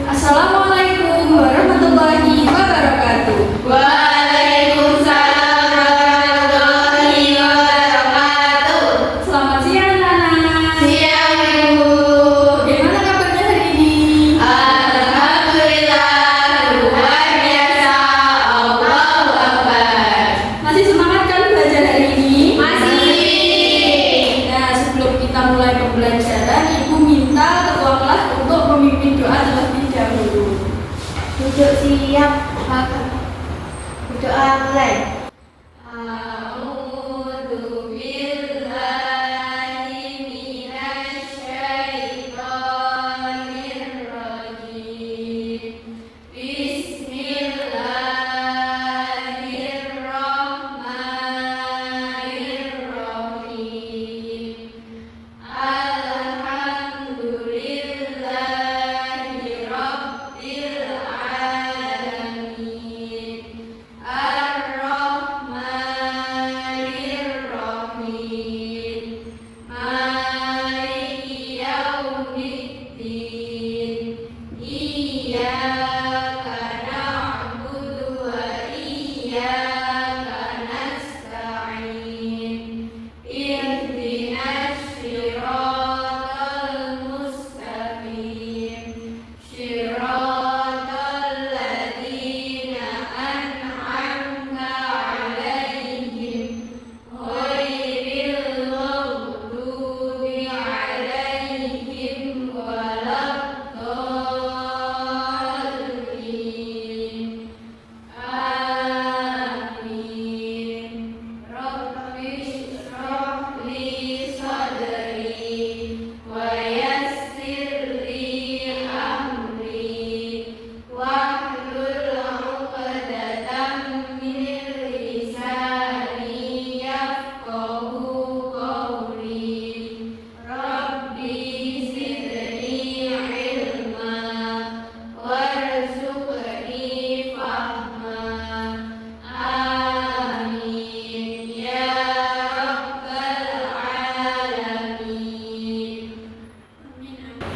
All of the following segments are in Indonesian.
Assalamualaikum warahmatullahi wabarakatuh. Waalaikumsalam warahmatullahi wabarakatuh. Selamat siang anak-anak. Siang Ibu. Bagaimana kabarnya hari ini? Alhamdulillah luar biasa. Allahu Akbar. Masih semangat kan belajar hari ini? Masih. Nah, sebelum kita mulai pembelajaran, Ibu minta ketua kelas untuk memimpin doa terlebih dahulu. Duduk siap. Berdoa mulai.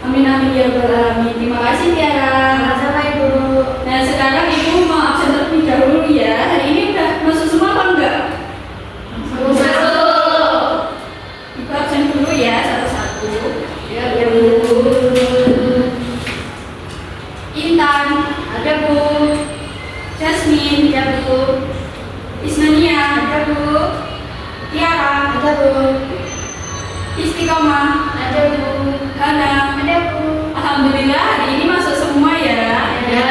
Amin amin ya rabbal alamin. Terima kasih Tiara. Sama-sama Ibu. Nah, sekarang Ibu mau absen terlebih dahulu ya. Hari ini udah masuk semua apa enggak? Masuk. Ibu absen dulu ya satu-satu. Ya Bu. Intan, Ada Bu. Jasmine, Ya Bu. Ismania, Ada Bu. Tiara, Ada Bu. Istiqomah, Ada Bu. Hana. Ada Bu. Alhamdulillah hari ini masuk semua ya. Ya.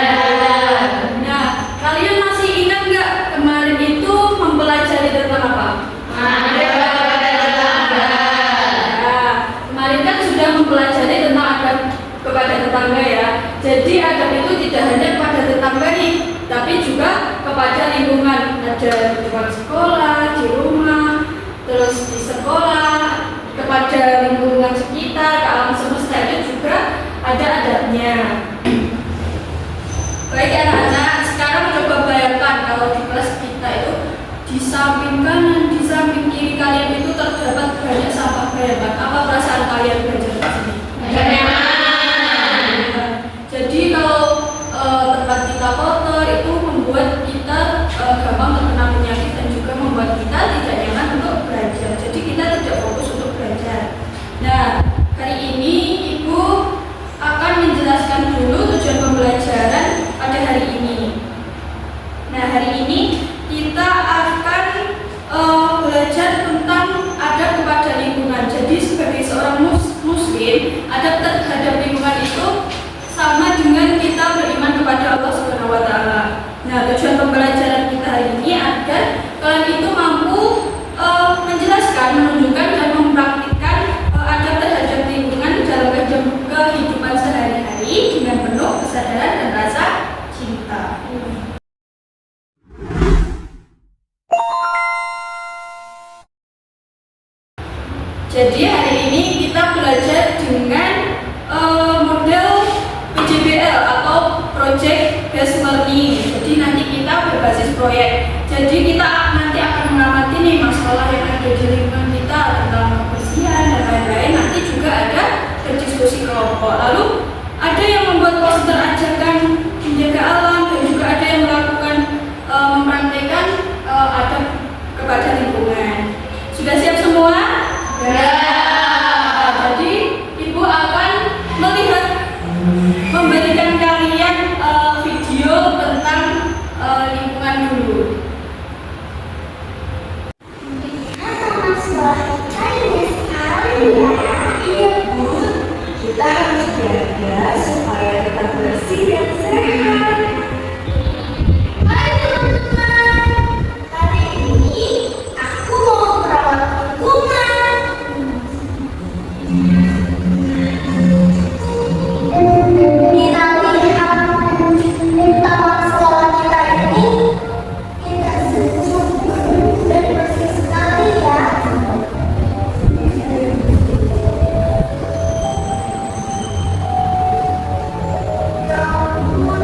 Nah, kalian masih ingat nggak kemarin itu mempelajari tentang apa? Nah, kemarin kan sudah mempelajari tentang adab kepada tetangga ya. Jadi adab itu tidak hanya kepada tetangga nih, tapi juga kepada lingkungan. Ada di depan sekolah, di rumah, terus di sekolah, kepada lingkungan sekitar, ke alam semesta itu juga ada adabnya. Baik anak-anak, sekarang coba bayangkan kalau di kelas kita itu di samping kanan, di samping kiri kalian itu terdapat banyak sampah bayangan. Apa perasaan kalian belajar di sini? Jadi kalau tempat kita kotor itu membuat kita gampang terkena penyakit dan juga membuat kita tidak nyaman untuk belajar. Jadi kita tidak fokus untuk belajar. Nah, hari ini Ibu akan menjelaskan dulu tujuan pembelajaran pada hari ini. Nah, hari ini kita akan belajar tentang adab kepada lingkungan. Jadi sebagai seorang muslim, adab terhadap lingkungan itu sama dengan kita beriman kepada Allah Subhanahu wa taala. Nah, tujuan pembelajaran kita hari ini agar kalian itu mampu menjelaskan, menunjukkan dan mempraktikkan adab terhadap lingkungan dalam kehidupan sehari-hari dengan penuh kesadaran dan rasa cinta. Jadi hari ini kita belajar dengan model PJBL atau Project Based Learning. Jadi nanti kita berbasis proyek. Jadi kita nanti akan mengamati nih masalah yang ada di lingkungan kita tentang kebersihan dan lain-lain. Nanti juga ada berdiskusi rokok. Lalu ada yang membuat poster ajakan menjaga alam, dan juga ada yang melakukan mempraktekkan adab kepada lingkungan. Sudah siap semua? Ya. Jadi Ibu akan memberikan kalian video tentang lingkungan dulu. Taman sekolah kita ini sekali ya. Iya Bu, kita harus jaga supaya tetap bersih dan sehat. Hai teman-teman, hari ini aku mau merawat lingkungan. Kita lihat di taman sekolah kita ini, kita sejuk dan bersih sekali ya. Ya ampun,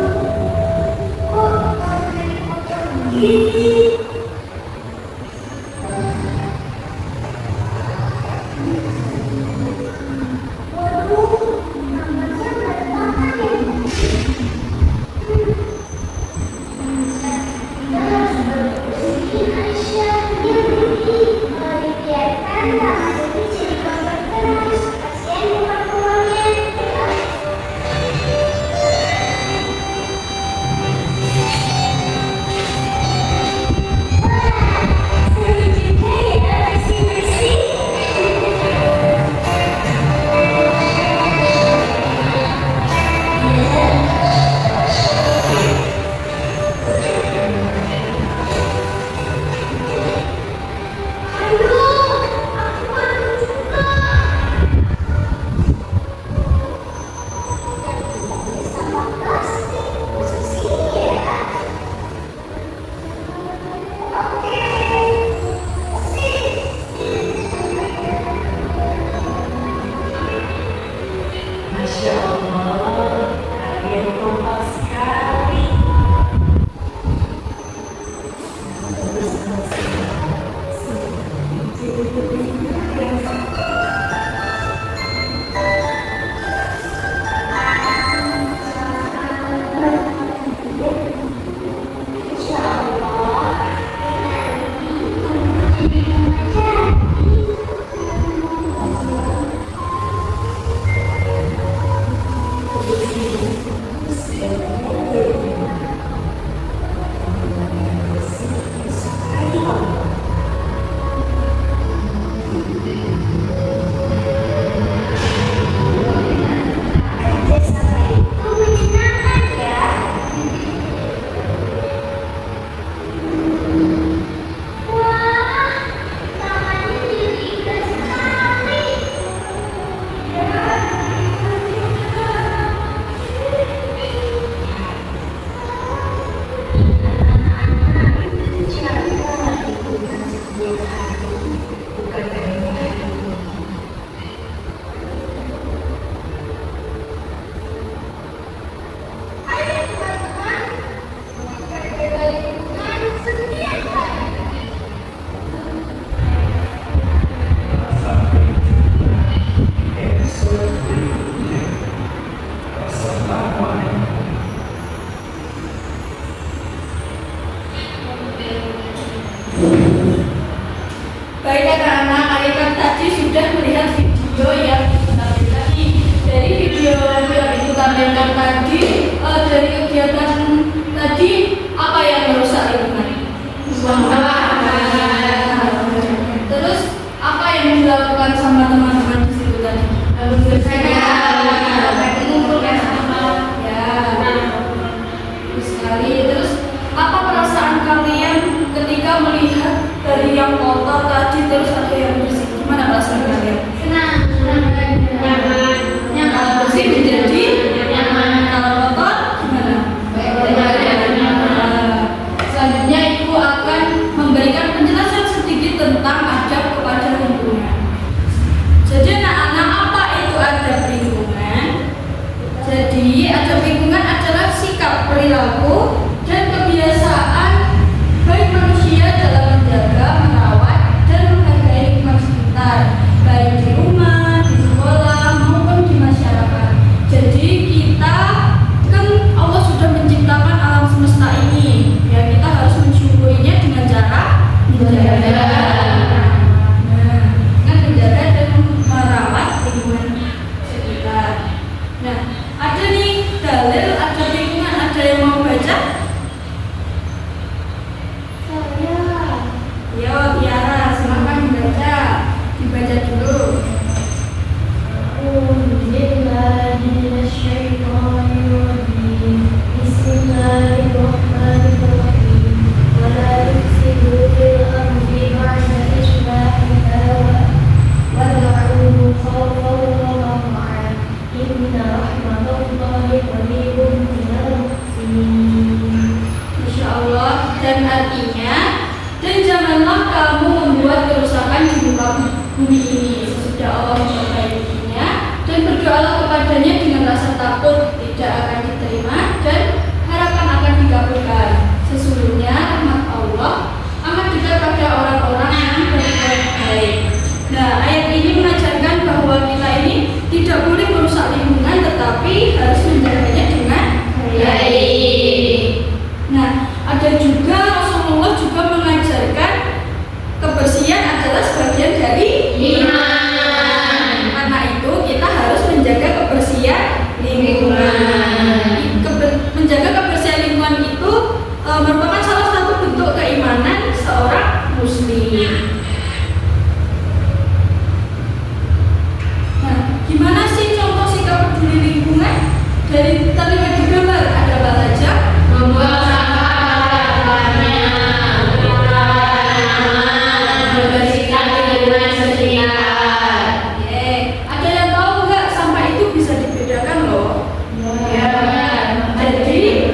berdoalah kepadanya dengan rasa takut tidak akan diterima dan harapan akan dikabulkan. Sesungguhnya rahmat Allah amat dekat pada orang-orang yang berbuat baik. Nah, ayat ini mengajarkan bahwa kita ini tidak boleh merusak lingkungan, tetapi harus menjaganya dengan baik. Nah, ada juga Rasulullah juga mengajarkan kebersihan adalah sebagian dari iman. Karena itu kita harus menjaga kebersihan lingkungan. Menjaga kebersihan lingkungan itu merupakan salah satu bentuk keimanan seorang muslim. Nah, gimana sih contoh sikap peduli lingkungan? Dari terlihat di gambar ada apa saja? Membuang sampah pada tempatnya, membersihkan lingkungan sekitar. Ada yang tahu nggak sampah itu bisa dibedakan loh? Ya. Jadi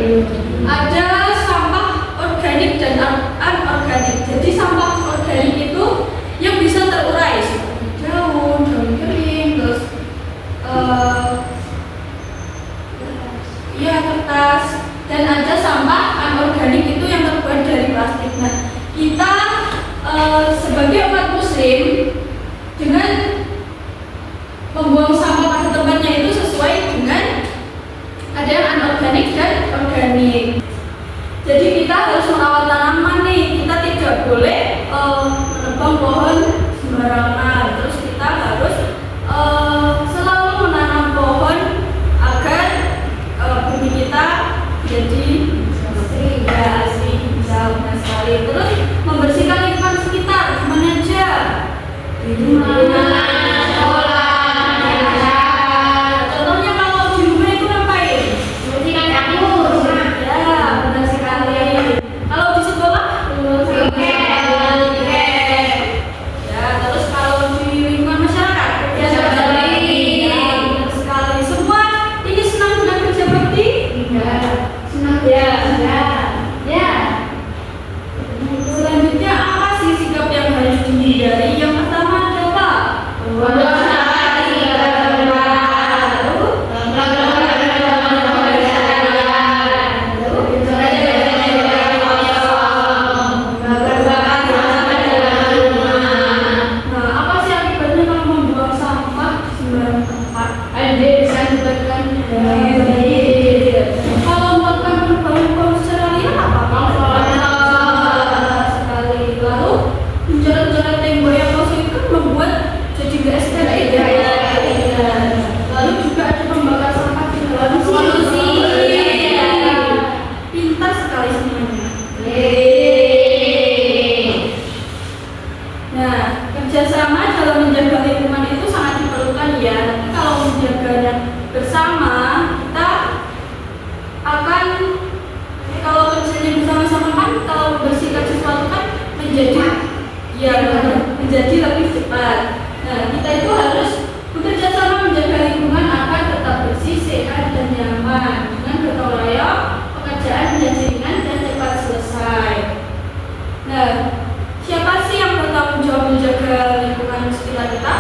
ada sampah organik dan anorganik. Jadi sampah organik itu yang bisa terurai seperti daun kering, terus kertas, dan ada sampah anorganik itu yang terbuat dari plastik. Nah, kita sebagai umat muslim dengan membuang sampah pada tempatnya itu sesuai dengan ada yang anorganik dan organik. Jadi kita harus merawat tanaman nih, kita tidak boleh menebang pohon sembarangan. Terus kita harus selalu menanam pohon agar bumi kita jadi asri, jauh sekali. Terus membersihkan lingkungan sekitar, gimana aja? Di rumah, sekolah, contohnya kalau di rumah itu ngapain? Membersihkan dapur. Ya, benar sekali. Kalau di sekolah? Ya, terus kalau di lingkungan masyarakat? Ya, benar sekali. Semua ini senang dengan kerja bakti? Senang. Ya. Selanjutnya apa sih sikap yang harus dihindari? Yang pertama adalah Membuang sampah di tempat. lalu apa sih akibatnya kalau membuang sampah di sembarang tempat? Kalau melakukan perubahan secara liar apa? Sekali. Lalu menjalar-jalar tembok yang kosong itu kan membuat jadi nggak estetik ya. Lalu juga ada membakar sampah di dalam polusi. Pintar sekali semuanya. Nah, kerjasama dalam menjaga lingkungan itu sangat diperlukan ya. Tapi kalau menjaganya bersama, kita akan kalau kerjanya bersama-sama kan kalau membersihkan sesuatu kan menjadi lebih cepat. Nah, kita itu harus bekerja sama menjaga lingkungan agar tetap bersih, sehat dan nyaman dengan gotong royong, pekerjaan menjadi ringan dan cepat selesai. Nah, siapa sih yang bertanggung jawab menjaga lingkungan sekitar kita?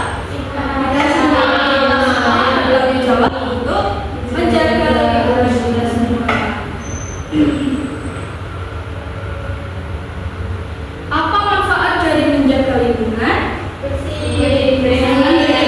Bertanggung jawab untuk menjaga lingkungan kita semua. Apa manfaat dari menjaga lingkungan? Bersih.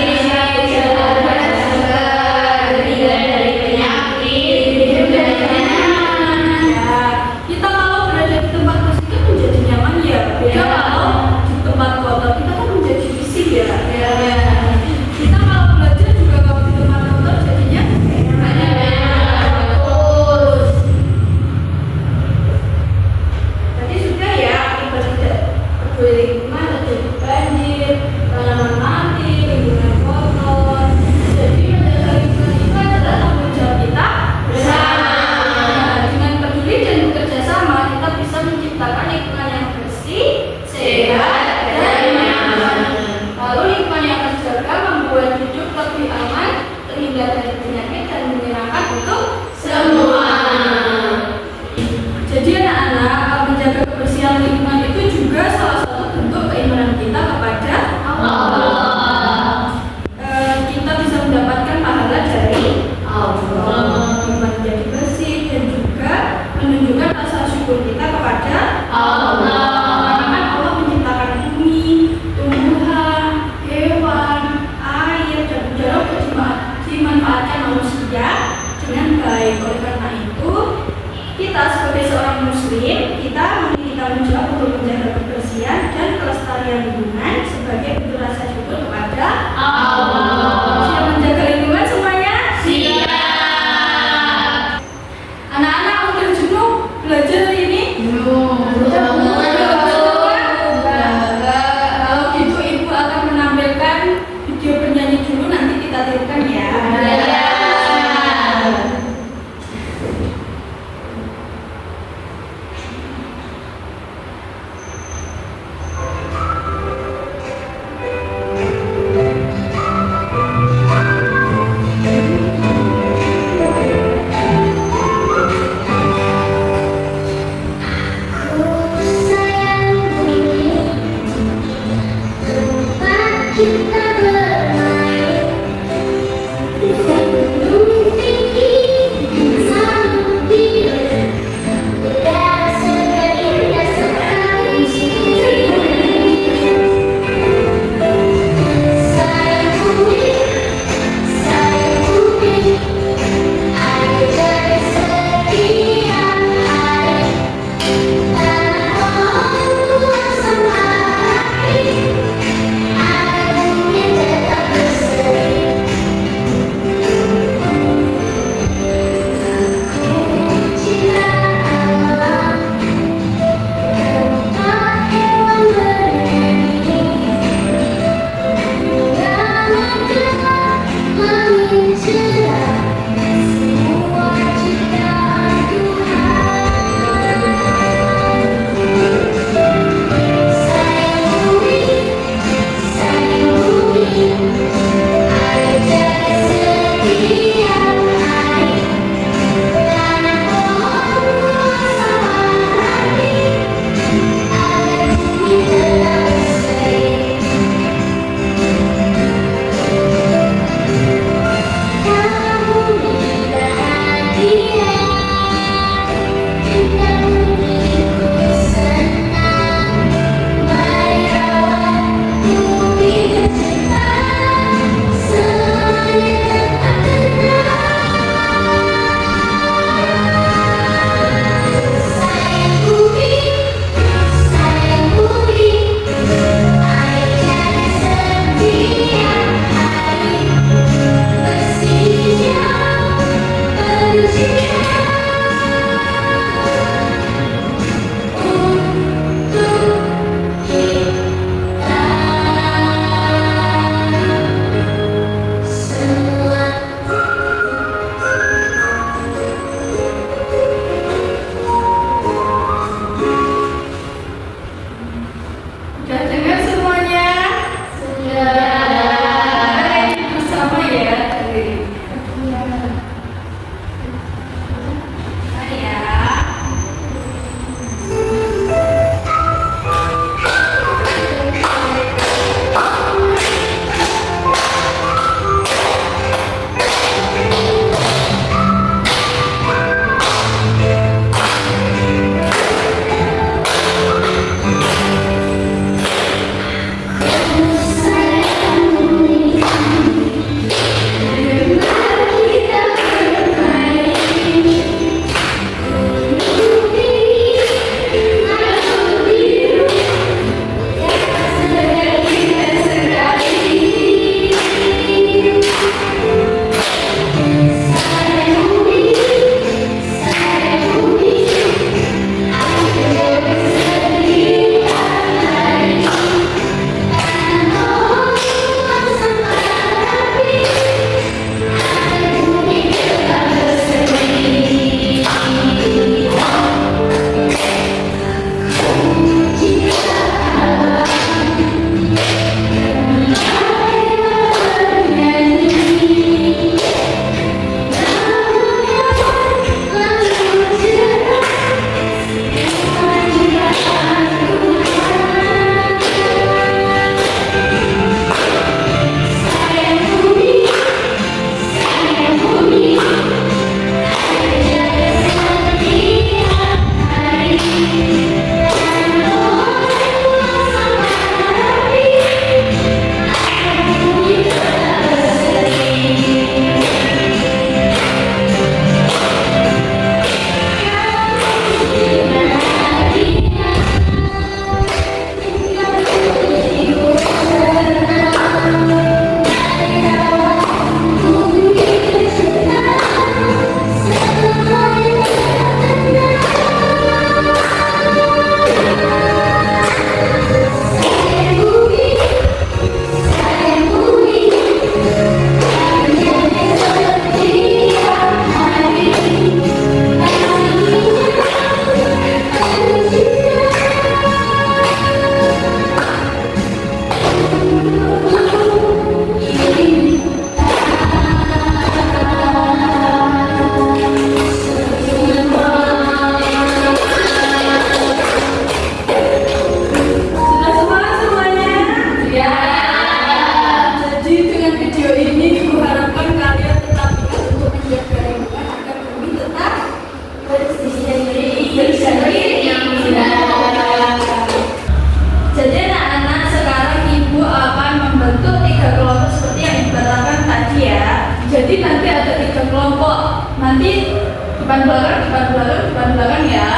depan belakang ya.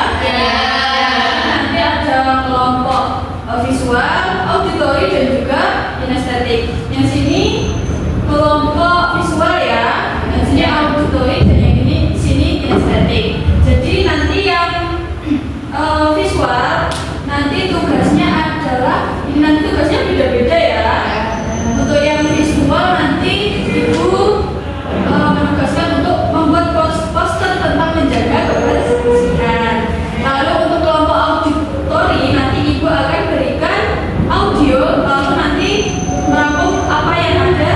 Nanti ada kelompok visual, auditori dan juga kinestetik. Yang sini kelompok visual ya, yang sini auditori dan yang ini sini kinestetik. Jadi nanti yang visual nanti tugasnya adalah ini nanti tugasnya beda-beda ya. Untuk yang visual nanti ibu menugaskan untuk membuat poster tentang menjaga kebersihan. Lalu untuk kelompok auditori nanti ibu akan berikan audio, lalu nanti merangkum apa yang ada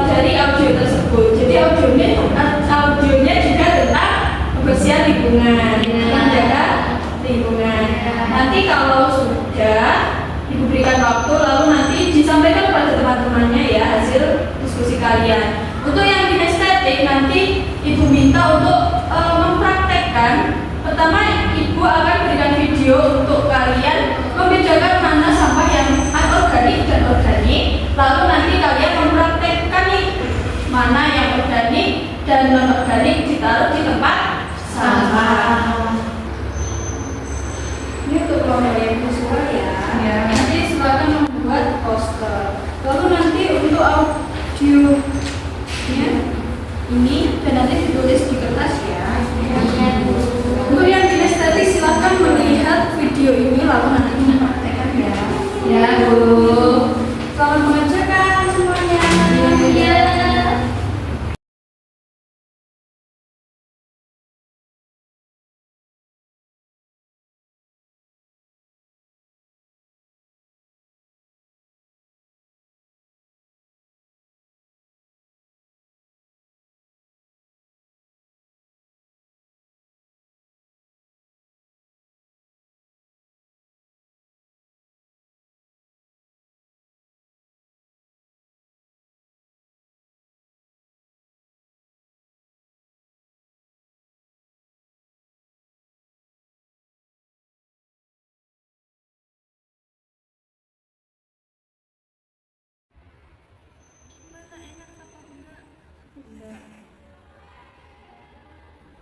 dari audio tersebut. Jadi audionya juga tentang kebersihan lingkungan, menjaga lingkungan. Nanti kalau sudah ibu berikan waktu, lalu nanti disampaikan kepada teman-temannya ya hasil diskusi kalian. Untuk yang kinestetik nanti ibu minta untuk mempraktekkan. Pertama ibu akan berikan video untuk kalian membedakan mana sampah yang anorganik dan organik. Lalu nanti kalian mempraktekkan nih mana yang organik dan non-organik ditaruh di tempat sampah. Ini untuk kelompok yang visual ya. Nanti silakan membuat poster. Lalu nanti untuk audio ini dan nanti ditulis di kertas ya. Untuk yang kinestetik silakan melihat video ini lalu nanti mempraktekkan ya. Ya, Bu. Selamat mengerjakan semuanya. Ya.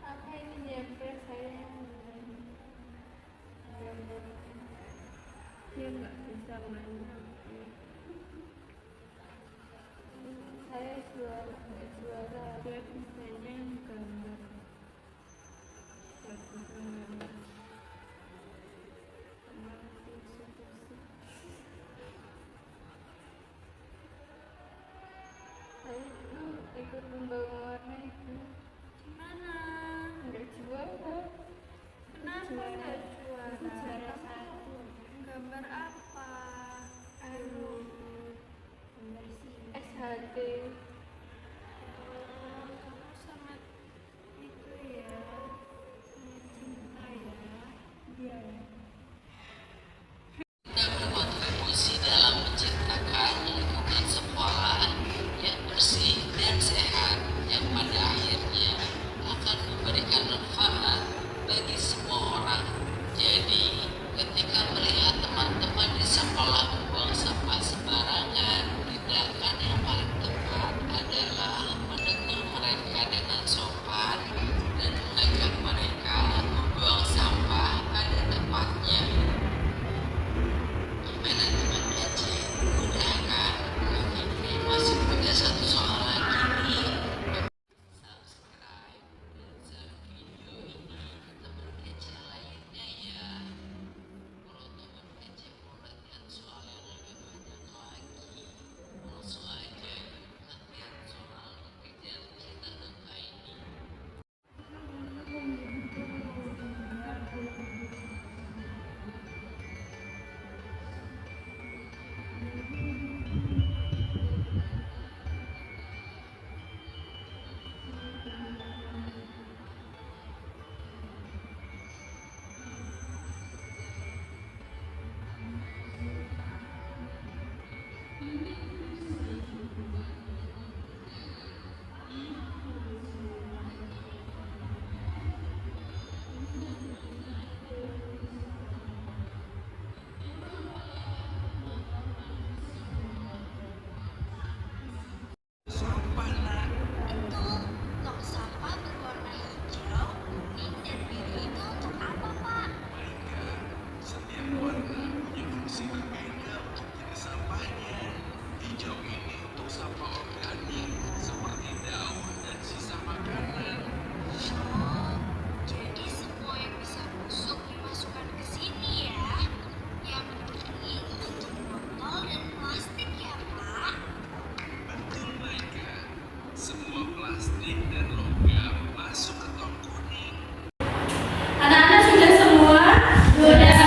Apa ini jempol saya? Dia nggak bisa main. Saya juara dia bisanya gambar. Saya ikut lomba warna itu. Gimana? Nggak juara. Kenapa nggak juara? Juara satu. Gambar apa? Gambar SHT. Kamu sangat itu ya, sangat cinta ya. Iya. Tidak berkontribusi dalam menciptakan lingkungan sekolah yang bersih dan sehat yang pada akhirnya akan memberikan manfaat bagi semua orang. Jadi, ketika melihat teman-teman di sekolah membuang sampah sembarangan, tindakan yang paling tepat adalah menegur mereka dengan sopan dan mengajak mereka membuang sampah pada tempatnya. Gimana teman kecil? Mudah kan? Kak Fikri masih punya satu soal lagi nih. Semua plastik dan logam masuk ke tong kuning. Anak-anak sudah semua? Sudah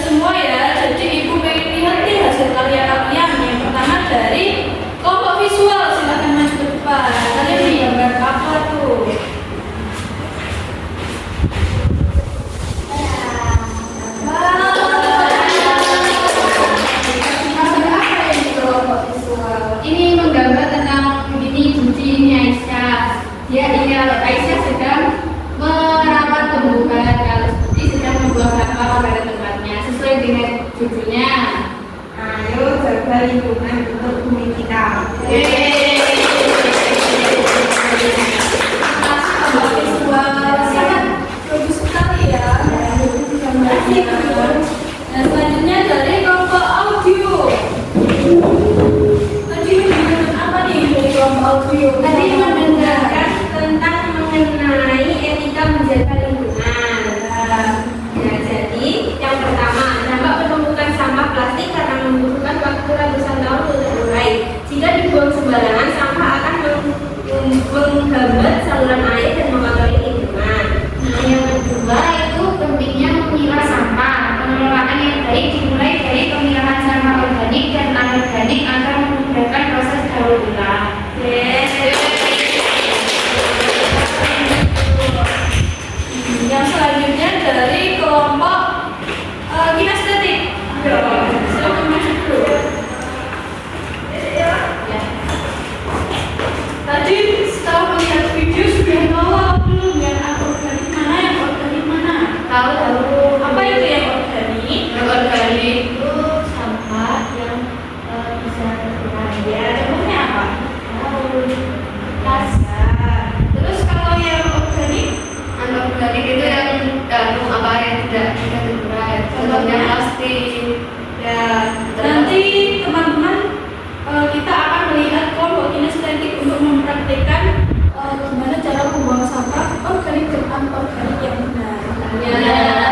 semua ya. Jadi ibu pengen lihat nih hasil karya kalian. Yang pertama dari kelompok visual, silakan maju ke depan. Kalian menggambar apa tuh? Ini menggambar tentang begini Budi, ini Aisyah. Kalau Aisyah sedang merawat tumbuhan, kalau Budi sedang membuang sampah pada tempatnya sesuai dengan judulnya. Ayo jaga lingkungan untuk bumi kita. Kelompok visual sangat bagus sekali ya. Nah, selanjutnya dari kelompok audio. Tadi mendengarkan apa nih dari kelompok audio? Tadi mendengarkan tentang mengenai etika menjaga lingkungan. Ya, jadi yang pertama, dampak penumpukan sampah plastik karena membutuhkan waktu ratusan tahun untuk terurai. Jika dibuang sembarangan, sampah akan menghambat saluran air dan mengotori lingkungan. Nah, yang kedua itu pentingnya memilah sampah. Pengelolaan yang baik dimulai dari pemilahan sampah organik dan anorganik agar memudahkan proses daur ulang. Yang selanjutnya dari kelompok kinestetik. Silakan masuk dulu. Tadi setelah melihat video sudah tahu apa belum yang organik mana, yang organik mana? Tahu. Apa itu yang organik? Yang organik itu sampah yang bisa terurai. Ya, contohnya apa? Tas. Terus kalau yang organik? Anorganik itu yang apa yang tidak terurai. Contohnya plastik. Ya, nanti teman-teman kita akan melihat kelompok kinestetik untuk mempraktikkan gimana cara membuang sampah organik dan anorganik yang benar. Ya.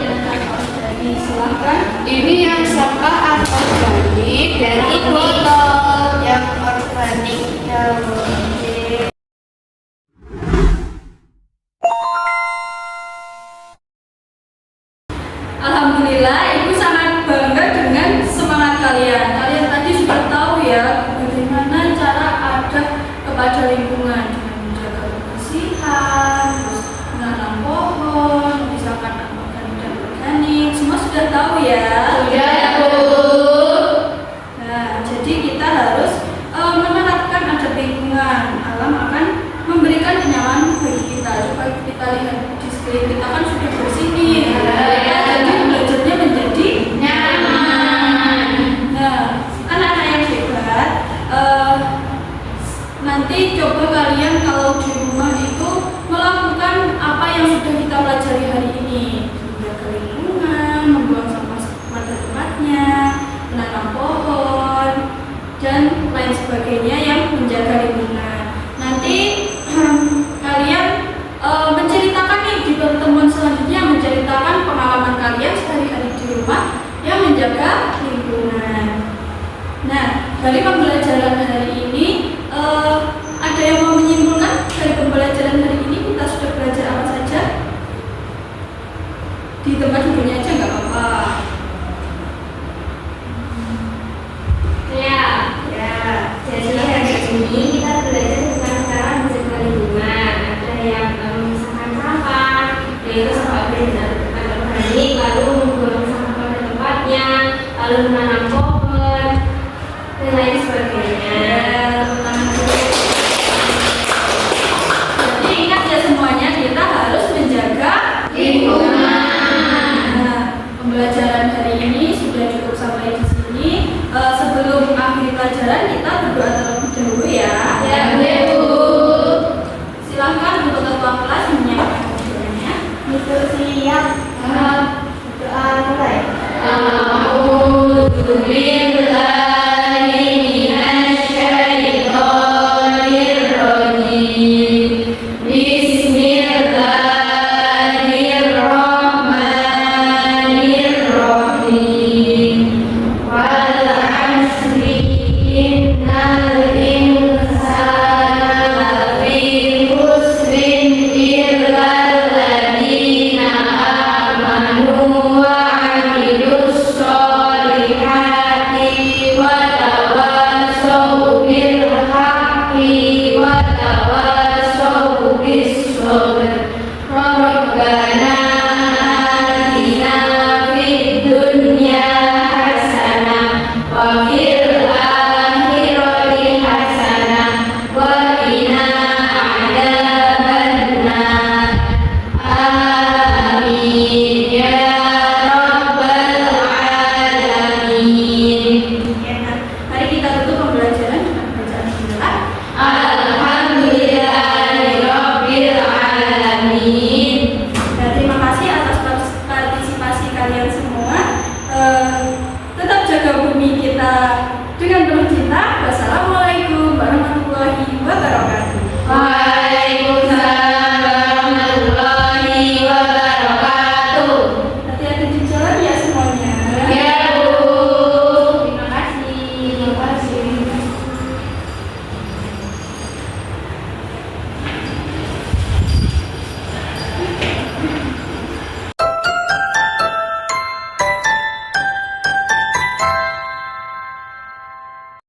Silahkan. Ini yang sampah anorganik dan ini botol yang organik. Alhamdulillah, Ibu sangat bangga dengan semangat kalian. Kalian tadi sudah tahu ya bagaimana cara ada kepada lingkungan dengan menjaga kebersihan, terus menanam pohon, misalkan anorganik dan organik. Semua sudah tahu ya? Sudah, Bu. Nah, jadi kita harus menerapkan adab lingkungan. Alam akan memberikan kenyamanan bagi kita. Coba kita lihat di sekeliling kita kan sudah bersih nih. Jadi belajarnya menjadi Nyaman. Nah, anak-anak yang hebat, nanti coba kalian kalau di rumah itu melakukan apa yang sudah kita pelajari hari ini. Menjaga lingkungan, membuang sampah pada tempatnya, menanam pohon, dan lain sebagainya yang menjaga lingkungan. Nanti kalian menceritakan nih di pertemuan selanjutnya, menceritakan pengalaman kalian sehari-hari di rumah yang menjaga lingkungan. Nah, dari pembelajaran hari ini ada yang mau menyimpulkan dari pembelajaran hari ini kita sudah belajar apa saja? Di tempat duduknya aja nggak apa-apa. Ya. Jadi hari ini kita belajar tentang cara menjaga lingkungan. Ada yang memisahkan sampah, yaitu sampah organik, lalu membuang sampah pada tempatnya, lalu menanam pohon, dan lain sebagainya. Jadi ingat ya semuanya, kita harus menjaga Lingkungan. Nah, pembelajaran hari ini sudah cukup sampai di sini. Sebelum akhir pelajaran kita berdoa terlebih dahulu ya. Ya, Bu. Silahkan untuk ketua kelas menyiapkan doanya. Itu siap. Doa mulai. Alhamdulillah.